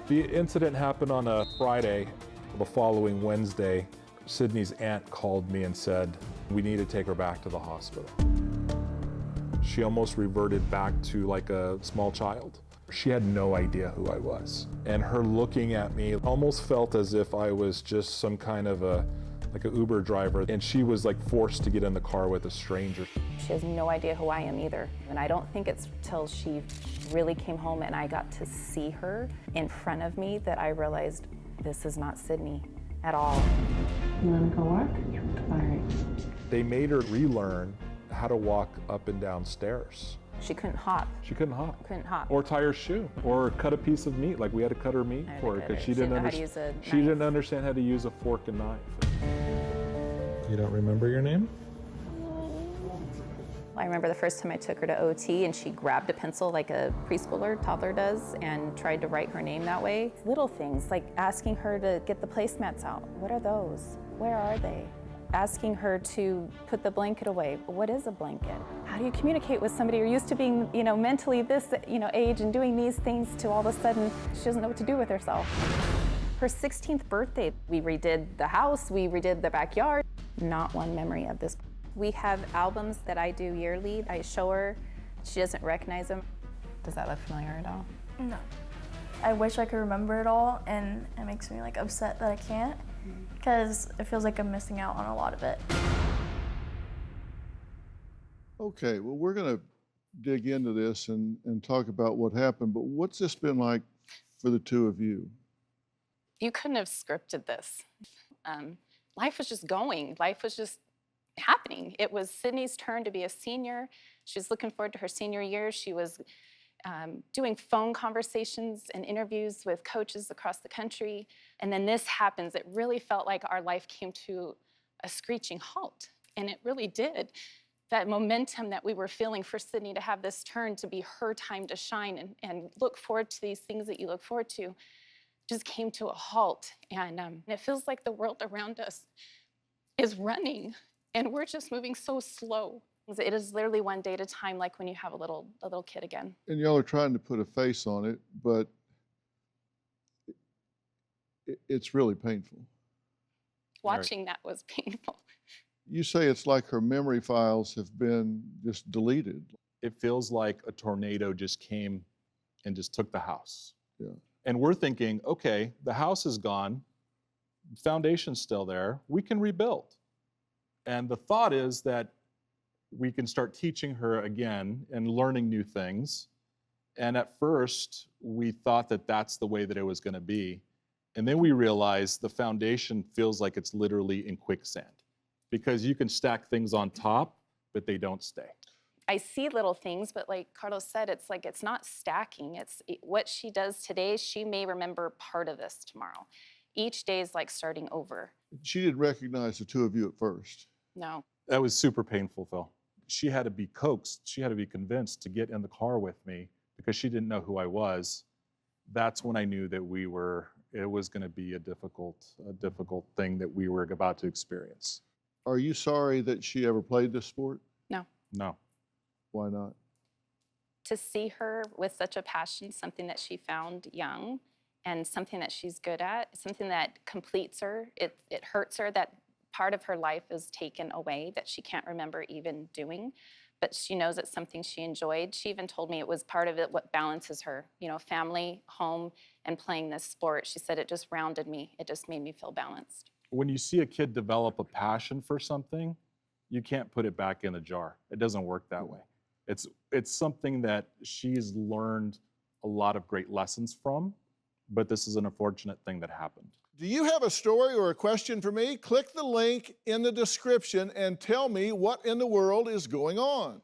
The incident happened on a Friday. The following Wednesday, Sydney's aunt called me and said, we need to take her back to the hospital. She almost reverted back to like a small child. She had no idea who I was. And her looking at me almost felt as if I was just some kind of like an Uber driver. And she was like forced to get in the car with a stranger. She has no idea who I am either. And I don't think it's till she really came home and I got to see her in front of me that I realized this is not Sydney at all. You wanna go walk? All right. They made her relearn how to walk up and down stairs. She couldn't hop. She couldn't hop. Couldn't hop. Or tie her shoe, or cut a piece of meat. Like we had to cut her meat for her because she didn't understand how to use a fork and knife. You don't remember your name? I remember the first time I took her to OT and she grabbed a pencil like a preschooler, toddler does, and tried to write her name that way. Little things like asking her to get the placemats out. What are those? Where are they? Asking her to put the blanket away. What is a blanket? How do you communicate with somebody who's used to being, mentally this, age and doing these things to all of a sudden she doesn't know what to do with herself. Her 16th birthday, we redid the house, we redid the backyard. Not one memory of this. We have albums that I do yearly. I show her, she doesn't recognize them. Does that look familiar at all? No. I wish I could remember it all, and it makes me upset that I can't, because it feels like I'm missing out on a lot of it. Okay, well, we're going to dig into this and talk about what happened, but what's this been like for the two of you? You couldn't have scripted this. Life was just going. Life was just happening. It was Sydney's turn to be a senior. She was looking forward to her senior year. She was doing phone conversations and interviews with coaches across the country. And then this happens. It really felt like our life came to a screeching halt. And it really did. That momentum that we were feeling for Sydney to have this turn to be her time to shine and look forward to these things that you look forward to just came to a halt. And it feels like the world around us is running and we're just moving so slow. It is literally one day at a time, like when you have a little kid again. And y'all are trying to put a face on it, but it's really painful. Watching that was painful. You say it's like her memory files have been just deleted. It feels like a tornado just came and just took the house. Yeah. And we're thinking, okay, the house is gone, foundation's still there, we can rebuild. And the thought is that we can start teaching her again and learning new things. And at first, we thought that that's the way that it was going to be. And then we realized the foundation feels like it's literally in quicksand because you can stack things on top, but they don't stay. I see little things, but like Carlos said, it's like it's not stacking. What she does today, she may remember part of this tomorrow. Each day is like starting over. She didn't recognize the two of you at first. No. That was super painful, Phil. She had to be coaxed, she had to be convinced to get in the car with me because she didn't know who I was. That's when I knew that it was going to be a difficult thing that we were about to experience. Are you sorry that she ever played this sport? No. No. Why not? To see her with such a passion, something that she found young and something that she's good at, something that completes her, it hurts her that part of her life is taken away that she can't remember even doing, but she knows it's something she enjoyed. She even told me it was part of it what balances her, family, home, and playing this sport. She said it just rounded me. It just made me feel balanced. When you see a kid develop a passion for something, you can't put it back in a jar. It doesn't work that way. It's something that she's learned a lot of great lessons from, but this is an unfortunate thing that happened. Do you have a story or a question for me? Click the link in the description and tell me what in the world is going on.